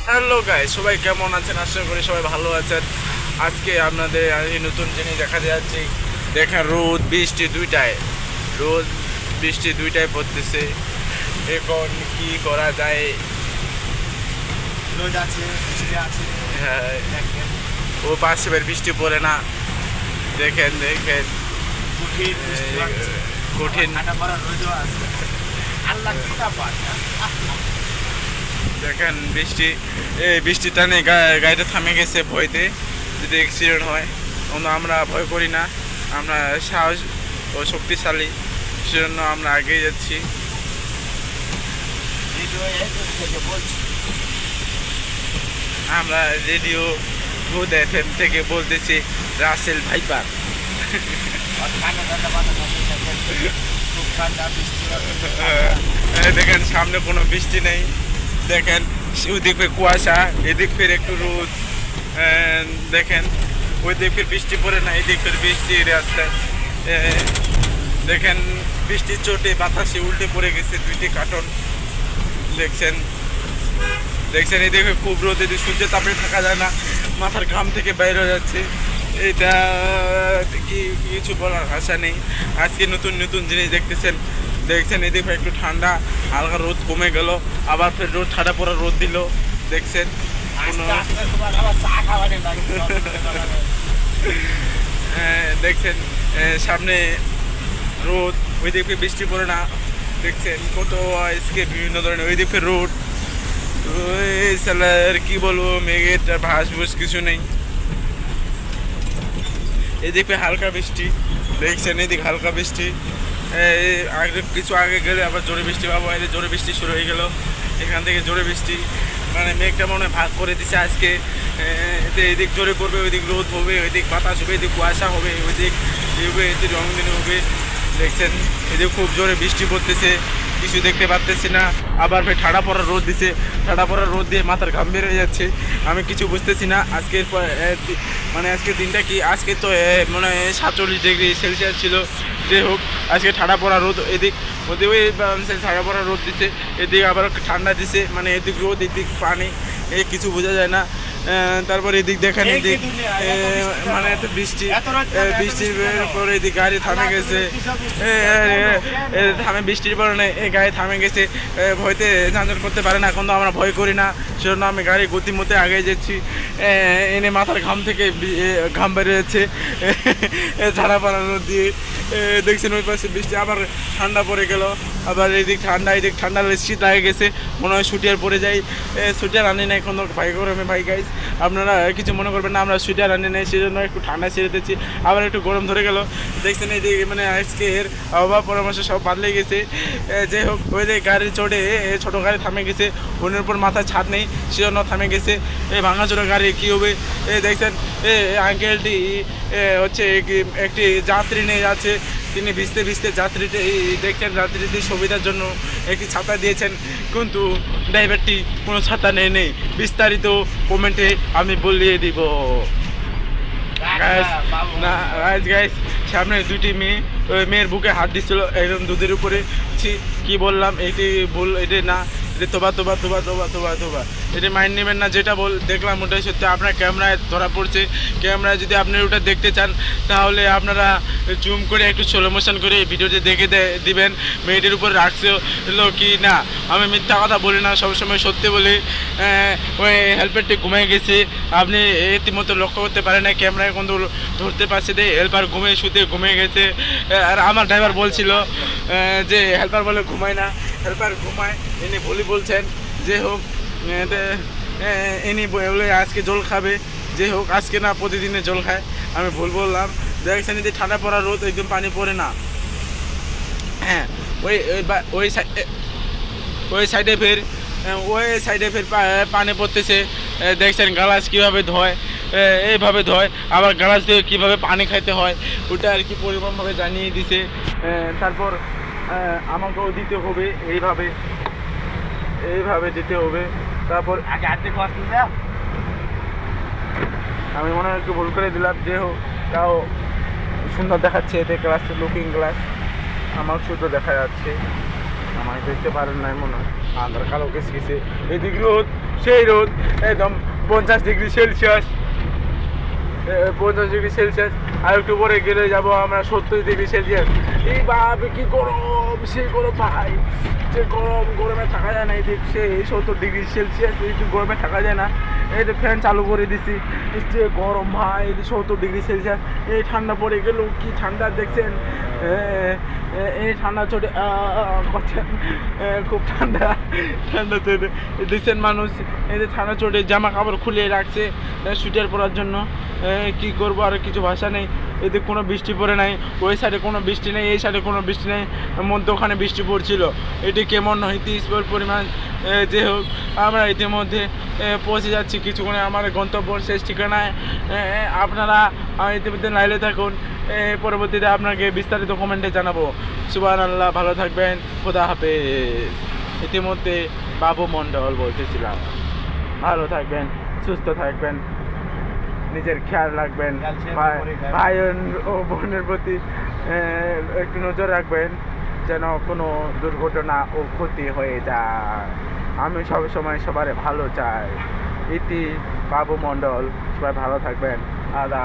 Hello guys, সবাই কেমন আছেন? আশা করি সবাই ভালো আছেন। আজকে আপনাদের এই নতুন জিনিস দেখা যাচ্ছে। দেখেন, রোদ বৃষ্টি দুইটায় পড়তেছে। এখন কি করা যায়? রোদ আছে, বৃষ্টি আছে। হ্যাঁ, দেখেন, ও পাশে বের বৃষ্টি পড়ে না। দেখেন দেখেন, কঠিন বৃষ্টি হচ্ছে, কঠিন। ঠান্ডা পড়া রোদও আছে। আল্লাহ কি ব্যাপার? দেখেন বৃষ্টি টানে গাড়িটা থামে গেছে ভয়তে, যদি অ্যাক্সিডেন্ট হয়। কিন্তু আমরা ভয় করি না, আমরা সাহস ও শক্তিশালী, সেজন্য আমরা এগিয়ে যাচ্ছি। ভিডিও এডিট থেকে বলছি। আমরা রেডিও ভূত FM থেকে বলতেছি, রাসেল ভাইপার। আর ঠান্ডা ঠান্ডা বাতাস আছে, দেখেন। খুব ঠান্ডা বৃষ্টি হচ্ছে। দেখেন, সামনে কোনো বৃষ্টি নেই। দেখেন, ওদিক ফের কুয়াশা, এদিক ফের একটু রোদ। দেখেন, ওই দিক ফের বৃষ্টি পড়ে না, এদিক ফের বৃষ্টি রাস্তায়। দেখেন, বৃষ্টির চোটে বাতাসে উল্টে পড়ে গেছে দুইটি কার্টন। দেখছেন দেখছেন এদিকে খুব রোদ, এদিকে সূর্যের তাপে থাকা যায় না, মাথার ঘাম থেকে বাইরে হয়ে যাচ্ছে। এটা কি কিছু বলার ভাষা নেই। আজকে নতুন নতুন জিনিস দেখছেন এদিকে একটু ঠান্ডা, হালকা রোদ কমে গেল, আবার ফের রোদ ঠান্ডা পড়া রোদ দিল। দেখছেন কোনো আস্তে আস্তে তোমার আবার চা খাওয়ানো লাগবে। দেখছেন সামনে রোদ, ওই দিকে বৃষ্টি পড়ে না। দেখছেন কত আজকে বিভিন্ন ধরনের, ওই দিকে রোদ। ওই স্যালার কি বলবো, মেঘের ভাস ভুস কিছু নেই। এদিকে হালকা বৃষ্টি। দেখছেন এদিকে হালকা বৃষ্টি। আগে কিছু আগে গেলে আবার জোরে বৃষ্টি পাবো, এদিকে জোরে বৃষ্টি শুরু হয়ে গেল। এখান থেকে জোরে বৃষ্টি, মানে মেঘটা মনে হয় ভাগ করে দিছে আজকে। এদিক জোরে পড়বে, ওইদিক রোদ হবে, ওইদিক বাতাস হবে, এদিক কুয়াশা হবে, ওইদিক এদিক রঙদিন হবে। দেখছেন এদিকে খুব জোরে বৃষ্টি পড়তেছে, কিছু দেখতে পারতেছি না। আবার ফের ঠাড়া পড়া রোদ দিছে, ঠাড়া পড়া রোদ দিয়ে মাথার ঘাম বের হয়ে যাচ্ছে। আমি কিছু বুঝতেছি না আজকের মানে আজকের দিনটা কি। আজকে তো মনে হয় 47 ডিগ্রি সেলসিয়াস ছিল। যাই হোক, আজকে ঠাড়া পড়া রোদ, ওদিকে ওই ঠাড়া পড়া রোদ দিছে, এদিকে আবার ঠান্ডা দিছে, মানে এদিক রোদ এদিক পানি, কিছু বোঝা যায় না। তারপর এদিক দেখেন, এদিক মানে এত বৃষ্টির পরে এদিক গাড়ি থামে গেছে। বৃষ্টির কারণে এই গাড়ি থামে গেছে। ভয়তে যানজট করতে পারে না, কিন্তু আমরা ভয় করি না, সেজন্য আমি গাড়ি গতিমতে আগে যাচ্ছি। এনে মাথার ঘাম থেকে ঘাম বেড়ে যাচ্ছে ঝাড়া পাড়ানো দিয়ে। দেখছেন ওই পাশে বৃষ্টি, আবার ঠান্ডা পড়ে গেল, আবার এদিক ঠান্ডা শীত লাগে গেছে। মনে হয় সুইটার পরে যাই, সুইটার আনি নাই এখন ভাই গরমে। ভাই গাইস, আপনারা কিছু মনে করবেন না, আমরা সুইটার আনি নাই, সেই জন্য একটু ঠান্ডা ছেড়ে দিচ্ছি, আবার একটু গরম ধরে গেল। দেখছেন এই যে মানে আজকের আবহাওয়া পরামর্শ সব বদলে গেছে। যাই হোক, ওই যে গাড়ি চড়ে ছোটো গাড়ি থামে গেছে, ওনের উপর মাথায় ছাদ নেই, সেজন্য থামে গেছে। এই ভাঙাচোরা গাড়ি কী হবে? দেখছেন আঙ্কেলটি হচ্ছে একটি যাত্রী নিয়ে যাচ্ছে, তিনি ভিজতে ভিজতে যাত্রীটি দেখছেন, যাত্রীদের সুবিধার জন্য একটি ছাতা দিয়েছেন, কিন্তু ড্রাইভারটি কোনো ছাতা নেই। বিস্তারিত কমেন্টে আমি বলিয়ে দিব। গাইস, সামনে দুটি মেয়ে, ওই মেয়ের বুকে হাত দিচ্ছিল একদম দুধের উপরে। কি বললাম, এটি ভুল, এটি না, এটি তোবা। এটি মাইন্ড নেবেন না, যেটা দেখলাম ওটাই সত্যি। আপনার ক্যামেরায় ধরা পড়ছে, ক্যামেরায় যদি আপনি ওটা দেখতে চান, তাহলে আপনারা জুম করে একটু স্লো মোশন করে এই ভিডিওটি দেখে দিবেন মেয়েটির উপর রাখছে কি না। আমি মিথ্যা কথা বলি না, সবসময় সত্যি বলি। ওই হেল্পারটি ঘুমিয়ে গেছে, আপনি ইতিমধ্যে লক্ষ্য করতে পারেন না, ক্যামেরায় কিন্তু ধরতে পারছে যে হেল্পার ঘুমিয়ে গেছে। আর আমার ড্রাইভার বলছিল যে হেল্পার বলে ঘুমায় না, হেল্পার ঘুমায়, ইনি ভুলই বলছেন। যে হোক, ইনি বলে আজকে জল খাবে। যে হোক, আজকে না প্রতিদিনে জল খায়, আমি ভুল বললাম। দেখছেন যদি ঠান্ডা পড়া রোদ, একদম পানি পড়ে না। হ্যাঁ, ওই সাইডে ফের পানি পড়তেছে। দেখছেন গ্লাস কীভাবে ধোয়, এইভাবে ধোয়, আবার গ্লাস দিয়ে কীভাবে পানি খাইতে হয় ওটা আর কি পরিমাণভাবে জানিয়ে দিছে। তারপর আমাকেও দিতে হবে, এইভাবে দিতে হবে। তারপর আমি মনে হয় একটু ভুল করে দিলাম। যে হোক, তাও সুন্দর দেখাচ্ছে, এতে গ্লাসটা লুকিং গ্লাস, আমার শুদ্ধ দেখা যাচ্ছে, আমায় দেখতে পারেন নাই মনে হয়, আন্ধার কালো গেছে। এদিক রোদ, সেই রোদ একদম 50°C, 50°C। আর একটু পরে গেলে যাব আমরা 70°C। এই বাবা কি গরম, সেই গরম ভাই, যে গরমে থাকা যায় না। এই দেখছে 70°C, একটু গরমে থাকা যায় না। এই যে ফ্যান চালু করে দিছি, যে গরম ভাই, 70°C। এই ঠান্ডা পড়ে গেল, কি ঠান্ডা দেখছেন, এই ঠান্ডা চোটে করছেন, খুব ঠান্ডা ঠান্ডাতে দেখছেন মানুষ এই যে ঠান্ডা চোটে জামা কাপড় খুলে রাখছে সুইটার পরার জন্য। কি করবো, আর কিছু ভাষা নেই। এতে কোনো বৃষ্টি পড়ে নাই, ওই সাইডে কোনো বৃষ্টি নেই, এই সাইডে কোনো বৃষ্টি নেই, মধ্যে ওখানে বৃষ্টি পড়ছিল। এটি কেমন হইতে পরিমাণ। যে হোক, আমরা ইতিমধ্যে পৌঁছে যাচ্ছি কিছুক্ষণে আমার গন্তব্য শেষ ঠিকানায়। আপনারা ইতিমধ্যে লাইলে থাকুন, পরবর্তীতে আপনাকে বিস্তারিত কমেন্টে জানাবো। সুবহানাল্লাহ, ভালো থাকবেন, খোদা হাফেজ। ইতিমধ্যে বাবু মণ্ডল বলতেছিলাম। ভালো থাকবেন, সুস্থ থাকবেন, নিজের খেয়াল রাখবেন, ভাই ও বোনের প্রতি একটু নজর রাখবেন, যেন কোনো দুর্ঘটনা ও ক্ষতি হয়ে যায়। আমি সবসময় সবার ভালো চাই। ইতি বাবু মণ্ডল, সবাই ভালো থাকবেন। আদা।